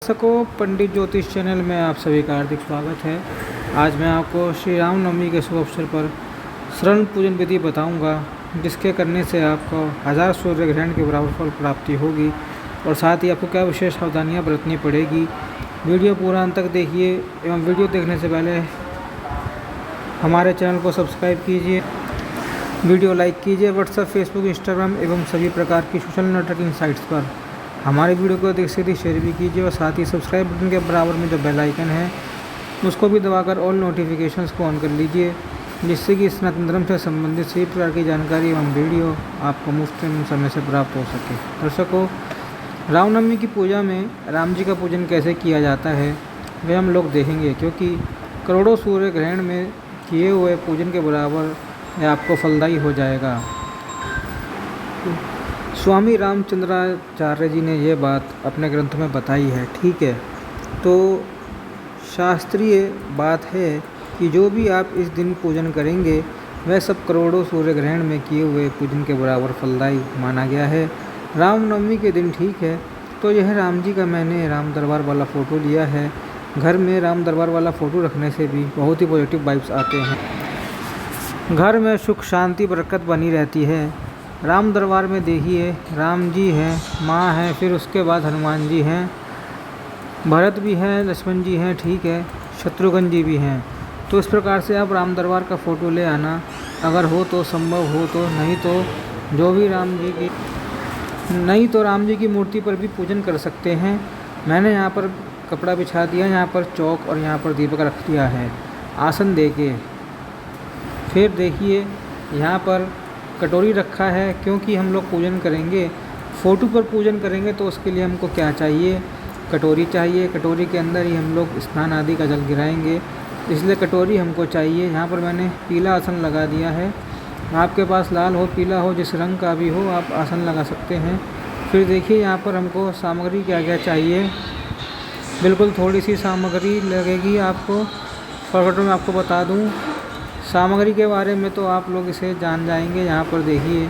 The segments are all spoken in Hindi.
दर्शकों, पंडित ज्योतिष चैनल में आप सभी का हार्दिक स्वागत है। आज मैं आपको श्री रामनवमी के शुभ अवसर पर शरण पूजन विधि बताऊंगा, जिसके करने से आपको 1000 सूर्य ग्रहण के बराबर फल प्राप्ति होगी और साथ ही आपको क्या विशेष सावधानियां बरतनी पड़ेगी। वीडियो पूरा अंत तक देखिए एवं वीडियो देखने से पहले हमारे चैनल को सब्सक्राइब कीजिए, वीडियो लाइक कीजिए। व्हाट्सएप, फेसबुक, इंस्टाग्राम एवं सभी प्रकार की सोशल नेटवर्किंग साइट्स पर हमारे वीडियो को अधिक से अधिक शेयर भी कीजिए और साथ ही सब्सक्राइब बटन के बराबर में जो बेल आइकन है उसको भी दबाकर ऑल नोटिफिकेशंस को ऑन कर लीजिए, जिससे कि सनातन धर्म से संबंधित सभी प्रकार की जानकारी एवं वीडियो आपको मुफ्त में समय से प्राप्त हो सके। दर्शकों, रामनवमी की पूजा में राम जी का पूजन कैसे किया जाता है वह हम लोग देखेंगे, क्योंकि करोड़ों सूर्य ग्रहण में किए हुए पूजन के बराबर यह आपको फलदायी हो जाएगा। स्वामी रामचंद्राचार्य जी ने यह बात अपने ग्रंथ में बताई है। ठीक है, तो शास्त्रीय बात है कि जो भी आप इस दिन पूजन करेंगे वह सब करोड़ों सूर्य ग्रहण में किए हुए पूजन के बराबर फलदायी माना गया है। रामनवमी के दिन, ठीक है, तो यह राम जी का मैंने राम दरबार वाला फ़ोटो लिया है। घर में राम दरबार वाला फ़ोटो रखने से भी बहुत ही पॉजिटिव वाइब्स आते हैं, घर में सुख शांति बरकत बनी रहती है। राम दरबार में देखिए, राम जी हैं, माँ हैं, फिर उसके बाद हनुमान जी हैं, भरत भी हैं, लक्ष्मण जी हैं, ठीक है, शत्रुघ्न जी भी हैं। तो इस प्रकार से आप राम दरबार का फ़ोटो ले आना, अगर हो तो, संभव हो तो, नहीं तो जो भी राम जी की मूर्ति पर भी पूजन कर सकते हैं। मैंने यहाँ पर कपड़ा बिछा दिया, यहाँ पर चौक और यहाँ पर दीपक रख दिया है आसन दे के। फिर देखिए यहाँ पर कटोरी रखा है, क्योंकि हम लोग पूजन करेंगे, फ़ोटो पर पूजन करेंगे तो उसके लिए हमको क्या चाहिए, कटोरी चाहिए। कटोरी के अंदर ही हम लोग स्नान आदि का जल गिराएंगे, इसलिए कटोरी हमको चाहिए। यहाँ पर मैंने पीला आसन लगा दिया है, आपके पास लाल हो, पीला हो, जिस रंग का भी हो आप आसन लगा सकते हैं। फिर देखिए यहाँ पर हमको सामग्री क्या क्या चाहिए, बिल्कुल थोड़ी सी सामग्री लगेगी आपको। फटाफट में आपको बता दूँ सामग्री के बारे में, तो आप लोग इसे जान जाएंगे। यहाँ पर देखिए,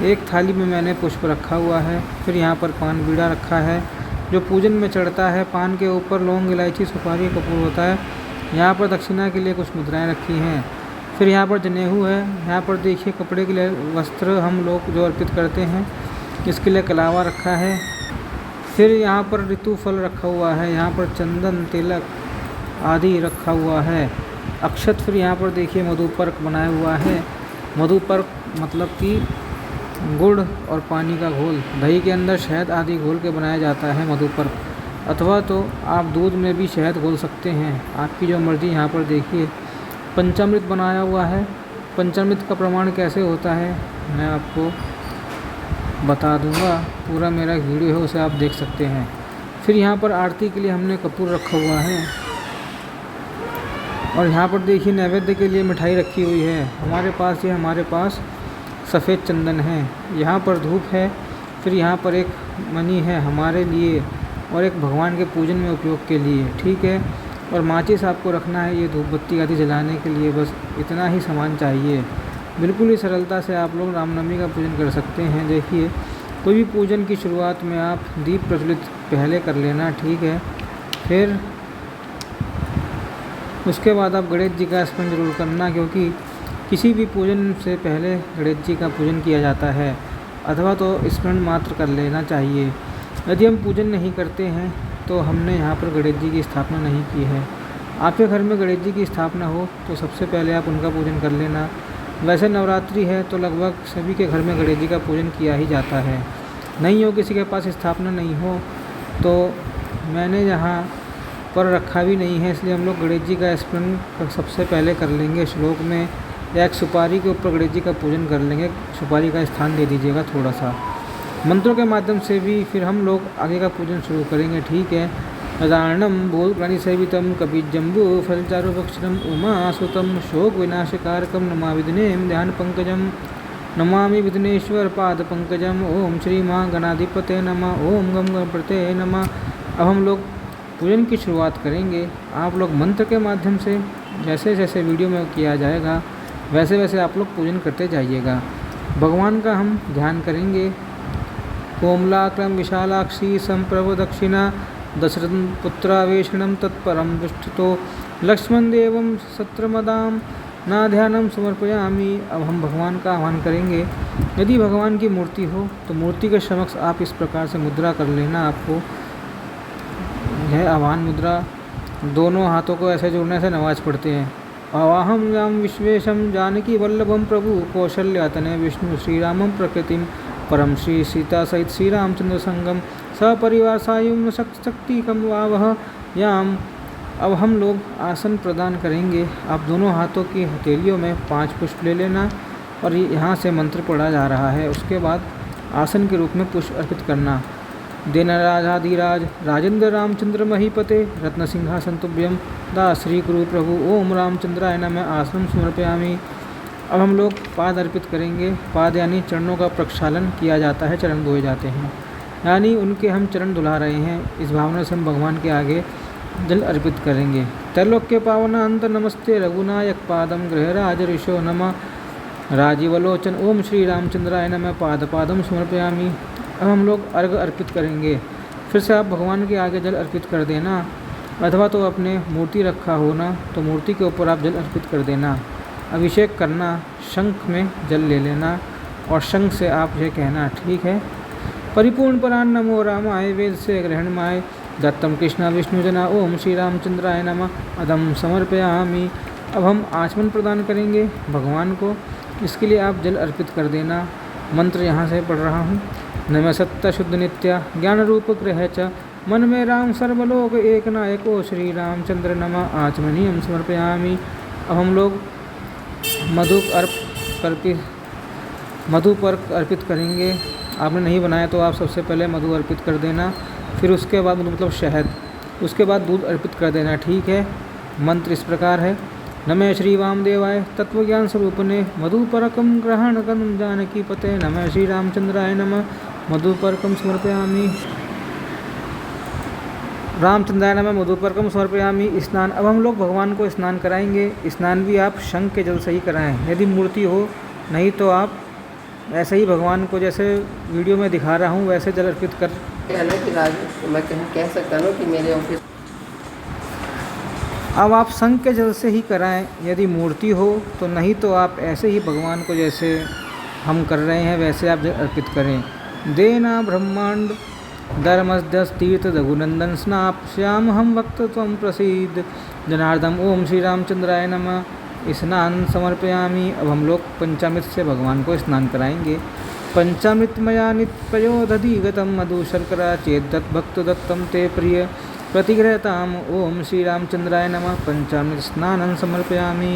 एक थाली में मैंने पुष्प रखा हुआ है, फिर यहाँ पर पान बीड़ा रखा है जो पूजन में चढ़ता है। पान के ऊपर लौंग, इलायची, सुपारी, कपूर होता है। यहाँ पर दक्षिणा के लिए कुछ मुद्राएं रखी हैं। फिर यहाँ पर जनेऊ है। यहाँ पर देखिए कपड़े के लिए वस्त्र हम लोग जो अर्पित करते हैं, इसके लिए कलावा रखा है। फिर यहाँ पर ऋतु फल रखा हुआ है, यहाँ पर चंदन, तिलक आदि रखा हुआ है, अक्षत। फिर यहाँ पर देखिए मधुपर्क बनाया हुआ है। मधुपर्क मतलब कि गुड़ और पानी का घोल, दही के अंदर शहद आदि घोल के बनाया जाता है मधुपर्क, अथवा तो आप दूध में भी शहद घोल सकते हैं, आपकी जो मर्ज़ी। यहाँ पर देखिए पंचामृत बनाया हुआ है। पंचामृत का प्रमाण कैसे होता है मैं आपको बता दूंगा, पूरा मेरा वीडियो है उसे आप देख सकते हैं। फिर यहाँ पर आरती के लिए हमने कपूर रखा हुआ है और यहाँ पर देखिए नैवेद्य के लिए मिठाई रखी हुई है। हमारे पास सफ़ेद चंदन है। यहाँ पर धूप है। फिर यहाँ पर एक मणि है हमारे लिए और एक भगवान के पूजन में उपयोग के लिए, ठीक है। और माचिस आपको रखना है, ये धूप बत्ती आदि जलाने के लिए, बस इतना ही सामान चाहिए। बिल्कुल ही सरलता से आप लोग रामनवमी का पूजन कर सकते हैं। देखिए, कोई भी पूजन की शुरुआत में आप दीप प्रज्वलित पहले कर लेना, ठीक है। फिर उसके बाद आप गणेश जी का स्मरण जरूर करना, क्योंकि किसी भी पूजन से पहले गणेश जी का पूजन किया जाता है, अथवा तो स्मरण मात्र कर लेना चाहिए। यदि हम पूजन नहीं करते हैं तो हमने यहाँ पर गणेश जी की स्थापना नहीं की है। आपके घर में गणेश जी की स्थापना हो तो सबसे पहले आप उनका पूजन कर लेना। वैसे नवरात्रि है तो लगभग सभी के घर में गणेश जी का पूजन किया ही जाता है। नहीं हो, किसी के पास स्थापना नहीं हो, तो मैंने यहाँ पर रखा भी नहीं है, इसलिए हम लोग गणेश जी का स्मरण सबसे पहले कर लेंगे। श्लोक में या एक सुपारी के ऊपर गणेश जी का पूजन कर लेंगे, सुपारी का स्थान दे दीजिएगा थोड़ा सा। मंत्रों के माध्यम से भी फिर हम लोग आगे का पूजन शुरू करेंगे, ठीक है। अदारणम भूल प्राणी सेवितम कपिजम्बू फलचारुभक्षणम उमासुतम शोक विनाशकारकम नमामि विघ्नेम ध्यान पंकजम नमामि विघ्नेश्वर पाद पंकजम। ओम श्री माँ गणाधिपते नमः, ओम गम गणपते नमः। अब हम लोग पूजन की शुरुआत करेंगे। आप लोग मंत्र के माध्यम से जैसे जैसे वीडियो में किया जाएगा वैसे वैसे आप लोग पूजन करते जाइएगा। भगवान का हम ध्यान करेंगे। कोमलाक्रम विशालाक्षी संप्रभ दक्षिणा दशरथपुत्रावेषणं तत्परं दृष्टितो लक्ष्मण देवं सत्रमदाम ना ध्यानम समर्पयामि। अब हम भगवान का आह्वान करेंगे। यदि भगवान की मूर्ति हो तो मूर्ति के समक्ष आप इस प्रकार से मुद्रा कर लेना। आपको यह आह्वान मुद्रा, दोनों हाथों को ऐसे जोड़ने से नमाज पढ़ते हैं। अवाहम राम विश्वेशम जानकी वल्लभम प्रभु कौशल्यातने विष्णु श्रीरामम प्रकृतिम परम श्री सीता सहित श्री रामचंद्र संगम सपरिवार सायुम शक्ति कम वावह याम। अब हम लोग आसन प्रदान करेंगे। आप दोनों हाथों की हथेलियों में 5 पुष्प ले लेना और यहाँ से मंत्र पढ़ा जा रहा है। उसके बाद आसन के रूप में पुष्प अर्पित करना। देना राजाधिराज राजेंद्र रामचंद्र महीपते रत्न सिंहासन तुभ्यम दास श्री गुरु प्रभु ओम रामचंद्राय नमः आसनम समर्पयामि। अब हम लोग पाद अर्पित करेंगे। पाद यानी चरणों का प्रक्षालन किया जाता है, चरण धोए जाते हैं, यानी उनके हम चरण धुला रहे हैं। इस भावना से हम भगवान के आगे जल अर्पित करेंगे। त्रैलोक्य पावन अंत नमस्ते रघुनायक पादम गृहराज ऋषो नमः राजीवलोचन ओम श्री रामचंद्राय नमः पाद पादम समर्पयामि। अब हम लोग अर्घ अर्पित करेंगे। फिर से आप भगवान के आगे जल अर्पित कर देना, अथवा तो अपने मूर्ति रखा हो ना तो मूर्ति के ऊपर आप जल अर्पित कर देना। अभिषेक करना, शंख में जल ले लेना और शंख से आप ये कहना, ठीक है। परिपूर्ण परान नमो रामाय वेद से ग्रहण माय दत्तम कृष्णा विष्णु जना ओम श्री रामचंद्राय नमः अदम समर्पयामि। अब हम आचमन प्रदान करेंगे भगवान को। इसके लिए आप जल अर्पित कर देना। मंत्र यहाँ से पढ़ रहा हूँ। नमः सत्य शुद्ध नित्य ज्ञान रूप ग्रह च मन में राम सर्वलोक एक नायको श्री रामचंद्र नमः आचमनीयम समर्पयामि। अब हम लोग मधु पर अर्पित करेंगे। आपने नहीं बनाया तो आप सबसे पहले मधु अर्पित कर देना, फिर उसके बाद मतलब शहद, उसके बाद दूध अर्पित कर देना, ठीक है। मंत्र इस प्रकार है। नमः श्री वामदेवाय तत्वज्ञान स्वरूपने मधुपरकम ग्रहण कम जानकी पते नमः श्री रामचंद्राय नमः मधुपरकम समर्पयामि। रामचंद्राय नमः मधुपरकम समर्पयामि। स्नान, अब हम लोग भगवान को स्नान कराएंगे। स्नान भी आप शंख के जल से ही कराएं यदि मूर्ति हो, नहीं तो आप ऐसे ही भगवान को जैसे वीडियो में दिखा रहा हूँ वैसे जल अर्पित कर। मैं कह सकता हूँ कि मेरे ऑफिस अब आप शंख के जल से ही कराएं यदि मूर्ति हो तो, नहीं तो आप ऐसे ही भगवान को जैसे हम कर रहे हैं वैसे आप जल अर्पित करें। देना ब्रह्मांड धर्मस्दस तीर्थ रघुनंदन स्नाप श्याम हम भक्त त्वं प्रसीद जनार्दन ओम श्री रामचंद्राय नमः स्नान समर्पयामि। अब हम लोग पंचामृत से भगवान को स्नान कराएंगे। पंचामृत मया नित्पयो दधिगतम मधु शर्करा चेद्दत् भक्त दत्तम ते प्रिय प्रतिगृहताम ओम श्री रामचंद्राय नमः पंचामृत स्नानं समर्पयामि।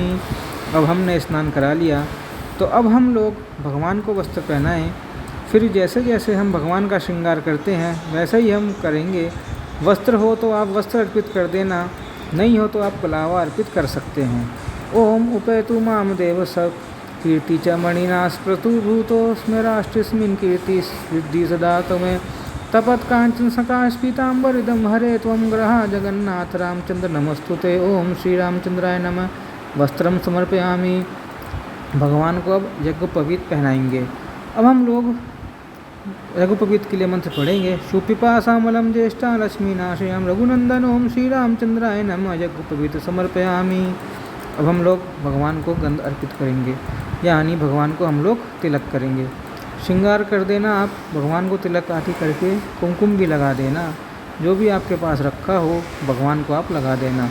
अब हमने स्नान करा लिया तो अब हम लोग भगवान को वस्त्र पहनाएं। फिर जैसे जैसे हम भगवान का श्रृंगार करते हैं वैसे ही हम करेंगे। वस्त्र हो तो आप वस्त्र अर्पित कर देना, नहीं हो तो आप कलावा अर्पित कर सकते हैं। ओम उपेतु माम देव सब कीर्ति च मणिना स्मृतु भूतोस्मे राष्ट्रस्मिन् कीर्ति सिद्धि सदा तुम्हें तपत कांचन सकाश पीताम्बरिदम हरे त्वं ग्रहा जगन्नाथ रामचंद्र नमस्तुते ओम श्री रामचंद्राय नमः वस्त्रम समर्पयामि। भगवान को अब यज्ञोपवीत पहनाएंगे। अब हम लोग यज्ञोपवीत के लिए मंत्र पढ़ेंगे। सुपिपासामलम ज्येष्ठा लक्ष्मीनाशयम रघुनंदन ओम श्री रामचंद्राय नमः यज्ञोपवीत समर्पयामि। अब हम लोग भगवान को गंध अर्पित करेंगे, यानी भगवान को हम लोग तिलक करेंगे। श्रृंगार कर देना आप भगवान को तिलक आदि करके, कुमकुम भी लगा देना। जो भी आपके पास रखा हो भगवान को आप लगा देना।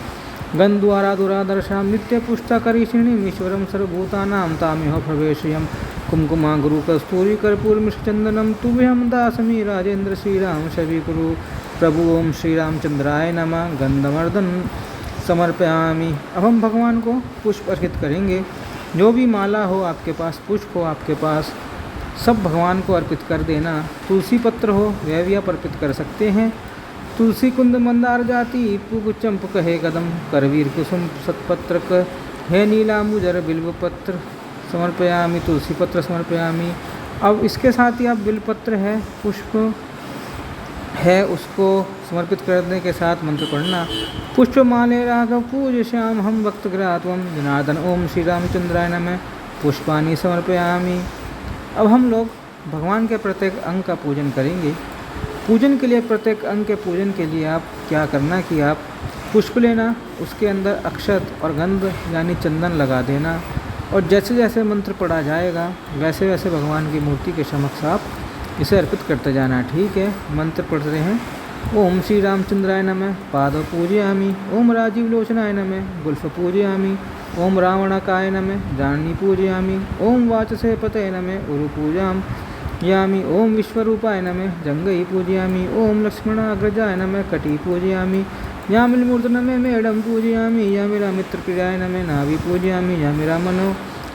गंधद्वारा दुरादर्शाम नित्य पुष्टा करीषिणीम ईश्वरम सर्वभूतानां तामिह प्रवेशयम कुमकुमा गुरु कस्तूरी कर्पूर मिश्रचंदनम तुभ्यम दासमी राजेंद्र श्री राम शबी गुरु प्रभु ओम श्री रामचंद्राय नमः गंधमर्दन समर्पयामि। अब हम भगवान को पुष्प अर्पित करेंगे। जो भी माला हो आपके पास, पुष्प हो आपके पास, सब भगवान को अर्पित कर देना। तुलसी पत्र हो वह भी आप अर्पित कर सकते हैं। तुलसी कुंद मंदार जाति पुग चंपक है कदम करवीर कुसुम सतपत्रक है नीलाम्बुजर बिल्वपत्र समर्पयामि। तुलसी पत्र समर्पयामि। अब इसके साथ ही आप बिल्वपत्र है, पुष्प है, उसको समर्पित करने के साथ मंत्र पढ़ना। पुष्प माले राघव पूज श्याम हम भक्त ग्रात्वम जनार्दन ओम श्री रामचंद्राय नमः पुष्पानि समर्पयामि। अब हम लोग भगवान के प्रत्येक अंग का पूजन करेंगे। पूजन के लिए प्रत्येक अंग के पूजन के लिए आप क्या करना कि आप पुष्प लेना, उसके अंदर अक्षत और गंध यानी चंदन लगा देना और जैसे जैसे मंत्र पढ़ा जाएगा वैसे वैसे भगवान की मूर्ति के समक्ष आप इसे अर्पित करते जाना। ठीक है, मंत्र पढ़ रहे हैं। ओम श्री रामचंद्राय नमः पाद पूजयामि, ओम राजीव लोचनाय नमः गुल्फ पूजयामि, ओम रावणकाय नमः जानी पूजयामि, ओम वाचसे पते नमः उरु पूजाम यामि, ओम विश्वरूपाय नमः जंगई पूजयामि, ओम लक्ष्मणाग्रजाय नमः कटी पूजयामि, यामिलमूर्त नमः मेढम पूजयामि, यामिरा मित्रप्रियाय नमः नाभि पूजयामि, यामिरा मनो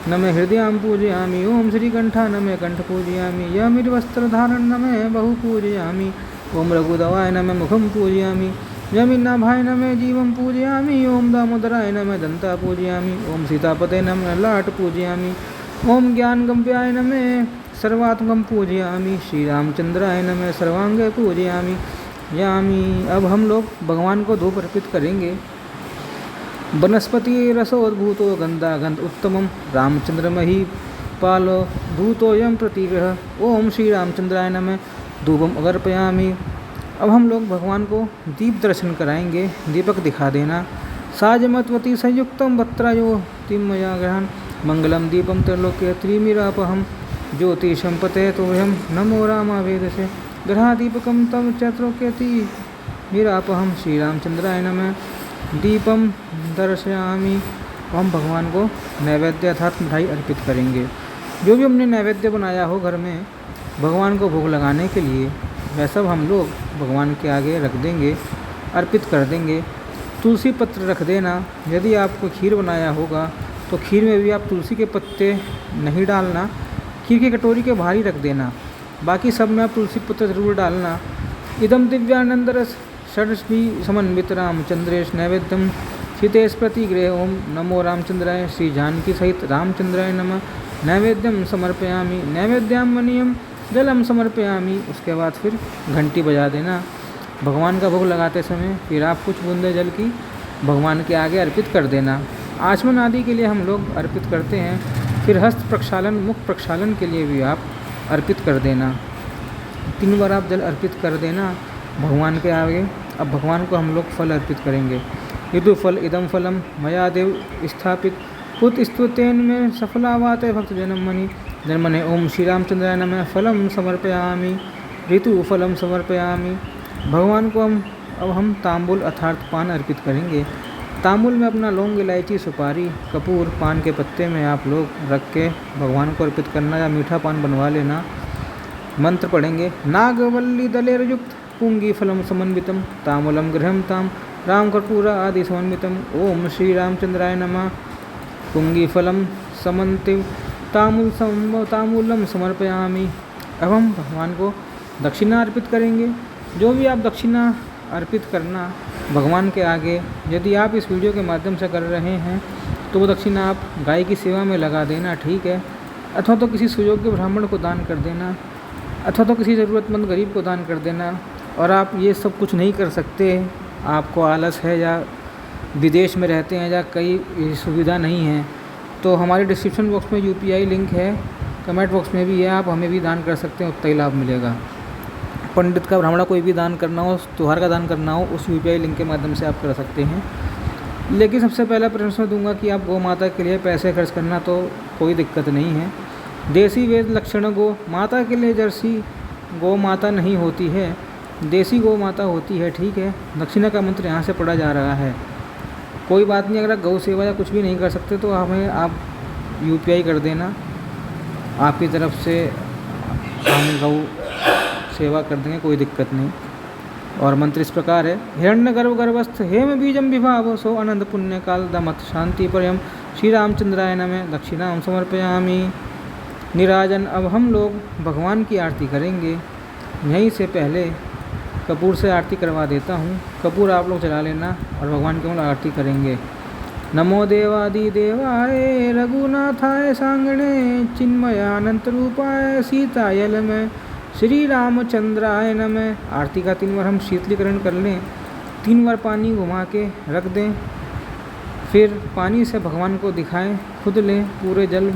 नमः हृदयां पूजयामि, ओम श्रीकंठा नमः कंठ पूजयामि, यामिर्वस्त्रधारण नमः बहु पूजयामि, ओम रघुदवाय नमः मुखम पूजयामि, यमिन्नाभाय नमः जीवं पूजयामि, ओम दामोदराय नमः दंता पूजयामि, ओम सीतापते नमः लाट पूजयामि, ओम ज्ञानगम्प्याय नमः सर्वात्मकं पूजयामि, श्री रामचंद्राय नमः सर्वांगे पूजयामि यामि। अब हम लोग भगवान को धूप अर्पित करेंगे। वनस्पति रसोद्भूतो गंधागंध उत्तमम रामचंद्रमहि पालो भूतोयम प्रतिग्रह, ओम श्री रामचंद्राय नमः धूपम अगर्पयामि। अब हम लोग भगवान को दीप दर्शन कराएंगे, दीपक दिखा देना। साजमतवती संयुक्तम वत्रायो तिमया ग्रहण मंगलम दीपम त्रैलोक्य त्रिमिरापहम ज्योतिषम पते तोहम नमो रामा वेद से ग्रहादीपकम तम चैत्रोक्यति मीरापहम श्री रामचंद्राय नमः दीपम दर्शयामि। हम भगवान को नैवेद्य अर्थात मिठाई अर्पित करेंगे। जो भी हमने नैवेद्य बनाया हो घर में भगवान को भोग लगाने के लिए, वह सब हम लोग भगवान के आगे रख देंगे, अर्पित कर देंगे। तुलसी पत्र रख देना। यदि आपको खीर बनाया होगा तो खीर में भी आप तुलसी के पत्ते नहीं डालना, खीर की कटोरी के बाहर ही रख देना। बाकी सब में आप तुलसी पत्र जरूर डालना। इदम दिव्यानंदरस षड्भी समन्वित रामचंद्रेश नैवेद्यम सीतेश प्रतिगृह, ओम नमो रामचंद्राय श्री जानकी सहित रामचंद्राय नमः नैवेद्यम समर्पयामि, नैवेद्याम मनीयम जलम समर्पयामि। उसके बाद फिर घंटी बजा देना भगवान का भोग लगाते समय। फिर आप कुछ बूंदे जल की भगवान के आगे अर्पित कर देना। आचमन आदि के लिए हम लोग अर्पित करते हैं। फिर हस्त प्रक्षालन मुख प्रक्षालन के लिए भी आप अर्पित कर देना। 3 बार आप जल अर्पित कर देना भगवान के आगे। अब भगवान को हम लोग फल अर्पित करेंगे। यदु फल इदम फलम मया देव स्थापित पुत स्तुतेन में सफलावाते भक्त जन्मनि जन्मने, ओम श्री रामचंद्राय नमः फलम समर्पयामि ऋतु फलम समर्पयामि। भगवान को अब हम तांबुल अर्थात पान अर्पित करेंगे। तांबुल में अपना लौंग इलायची सुपारी कपूर पान के पत्ते में आप लोग रख के भगवान को अर्पित करना या मीठा पान बनवा लेना। मंत्र पढ़ेंगे। नागवल्ली दलेर युक्त पुंगी फलम समन्वितम तामूलम गृहम ताम राम कर्पूर आदि समन्वितम, ओम श्री रामचंद्राय नमः पुंगी फलम समन्वितम तामूलम समर्पयामि। अब हम भगवान को दक्षिणा अर्पित करेंगे। जो भी आप दक्षिणा अर्पित करना भगवान के आगे, यदि आप इस वीडियो के माध्यम से कर रहे हैं तो वो दक्षिणा आप गाय की सेवा में लगा देना, ठीक है। अथवा तो किसी सुयोग्य ब्राह्मण को दान कर देना, अथवा तो किसी ज़रूरतमंद गरीब को दान कर देना। और आप ये सब कुछ नहीं कर सकते, आपको आलस है या विदेश में रहते हैं या कई सुविधा नहीं है, तो हमारे डिस्क्रिप्शन बॉक्स में UPI लिंक है, कमेंट बॉक्स में भी है, आप हमें भी दान कर सकते हैं, उतना ही लाभ मिलेगा। पंडित का ब्राह्मण कोई भी दान करना हो, त्योहार का दान करना हो, उस UPI लिंक के माध्यम से आप कर सकते हैं। लेकिन सबसे पहला प्रश्न दूंगा कि आप गौ माता के लिए पैसे खर्च करना तो कोई दिक्कत नहीं है। देसी वेद लक्षण गौ माता के लिए जर्सी गौ माता नहीं होती है, देसी गौ माता होती है, ठीक है। दक्षिणा का मंत्र यहाँ से पढ़ा जा रहा है। कोई बात नहीं, अगर आप गौ सेवा या कुछ भी नहीं कर सकते तो हमें आप UPI कर देना, आपकी तरफ से हम गौ सेवा कर देंगे, कोई दिक्कत नहीं। और मंत्र इस प्रकार है। हिरण्य गर्भ गर्भस्थ हेम बीजम विभाव सो आनंद पुण्य काल दमत शांति परयम श्री रामचंद्राय नमः दक्षिणाम समर्पयामि। निराजन। अब हम लोग भगवान की आरती करेंगे। यहीं से पहले कपूर से आरती करवा देता हूँ। कपूर आप लोग जला लेना और भगवान की आरती करेंगे। नमो देवादि देवाय रघुनाथाय सांगणे चिन्मयानंत रूपाय सीतायल में श्री रामचंद्राय नमः। आरती का 3 बार हम शीतलीकरण कर लें, 3 बार पानी घुमा के रख दें, फिर पानी से भगवान को दिखाएं, खुद लें पूरे जल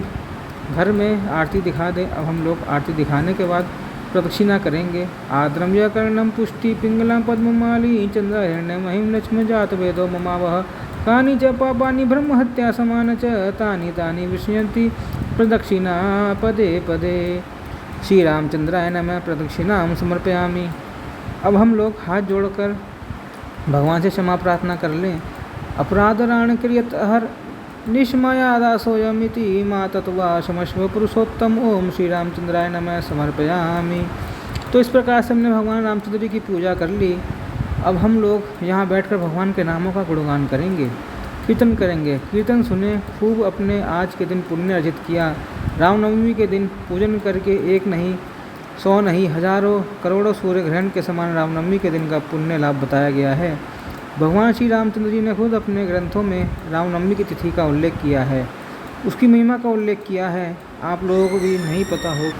घर में आरती दिखा दें। अब हम लोग आरती दिखाने के बाद प्रदक्षिणा करेंगे। आर्द्रम व्याकरणम पुष्टि पिंगलम पद्ममाली चंद्रहिरण्य महिम लक्ष्म जात वेदो ममावह कानि च पापानि ब्रह्म हत्या समान च तानि तानि विष्णुयन्ति प्रदक्षिणा पदे पदे। श्री रामचंद्राय नमः प्रदक्षिणाम समर्पयामि। अब हम लोग हाथ जोड़कर भगवान से क्षमा प्रार्थना कर लें। अपराधराण क्रियत हर निष्मयादासोयमिति मा तत्वा क्षमस्व पुरुषोत्तम ओम श्री रामचंद्राय नमः समर्पयामि। तो इस प्रकार से हमने भगवान रामचंद्र जी की पूजा कर ली। अब हम लोग यहाँ बैठकर भगवान के नामों का गुणगान करेंगे, कीर्तन करेंगे। कीर्तन सुने, खूब अपने आज के दिन पुण्य अर्जित किया। रामनवमी के दिन पूजन करके एक नहीं, 100 नहीं, हजारों करोड़ों सूर्य ग्रहण के समान रामनवमी के दिन का पुण्य लाभ बताया गया है। भगवान श्री रामचंद्र जी ने खुद अपने ग्रंथों में रामनवमी की तिथि का उल्लेख किया है, उसकी महिमा का उल्लेख किया है। आप लोगों को भी नहीं पता हो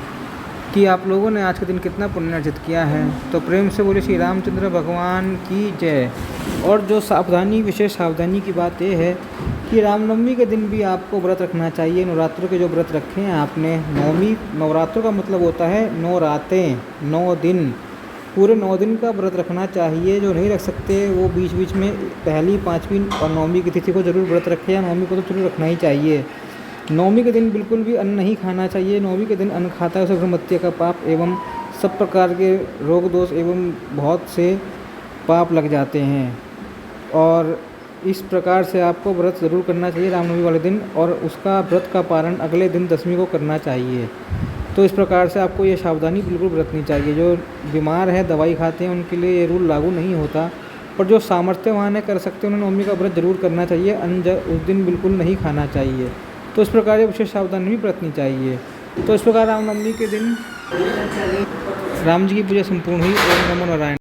कि आप लोगों ने आज के दिन कितना पुण्य अर्जित किया है। तो प्रेम से बोले श्री रामचंद्र भगवान की जय। और जो सावधानी, विशेष सावधानी की बात यह है कि रामनवमी के दिन भी आपको व्रत रखना चाहिए। नवरात्रों के जो व्रत रखे हैं आपने, नवरात्रों का मतलब होता है 9 रातें, 9 दिन, पूरे 9 दिन का व्रत रखना चाहिए। जो नहीं रख सकते वो बीच बीच में पहली, 5वीं और 9वीं की तिथि को जरूर व्रत रखें, या 9वीं को तो जरूर रखना ही चाहिए। 9वीं के दिन बिल्कुल भी अन्न नहीं खाना चाहिए। 9वीं के दिन अन्न खाता है उसे ब्रह्महत्या का पाप एवं सब प्रकार के रोग दोष एवं बहुत से पाप लग जाते हैं। और इस प्रकार से आपको व्रत ज़रूर करना चाहिए रामनवमी वाले दिन, और उसका व्रत का पारण अगले दिन 10वीं को करना चाहिए। तो इस प्रकार से आपको ये सावधानी बिल्कुल बरतनी चाहिए। जो बीमार है, दवाई खाते हैं, उनके लिए ये रूल लागू नहीं होता, पर जो सामर्थ्यवान है, कर सकते हैं, उन्हें नवमी का व्रत जरूर करना चाहिए। अन्न उस दिन बिल्कुल नहीं खाना चाहिए। तो इस प्रकार ये विशेष सावधानी भी बरतनी चाहिए। तो इस प्रकार रामनवमी के दिन राम जी की पूजा संपूर्ण हुई। ओम नमो नारायण।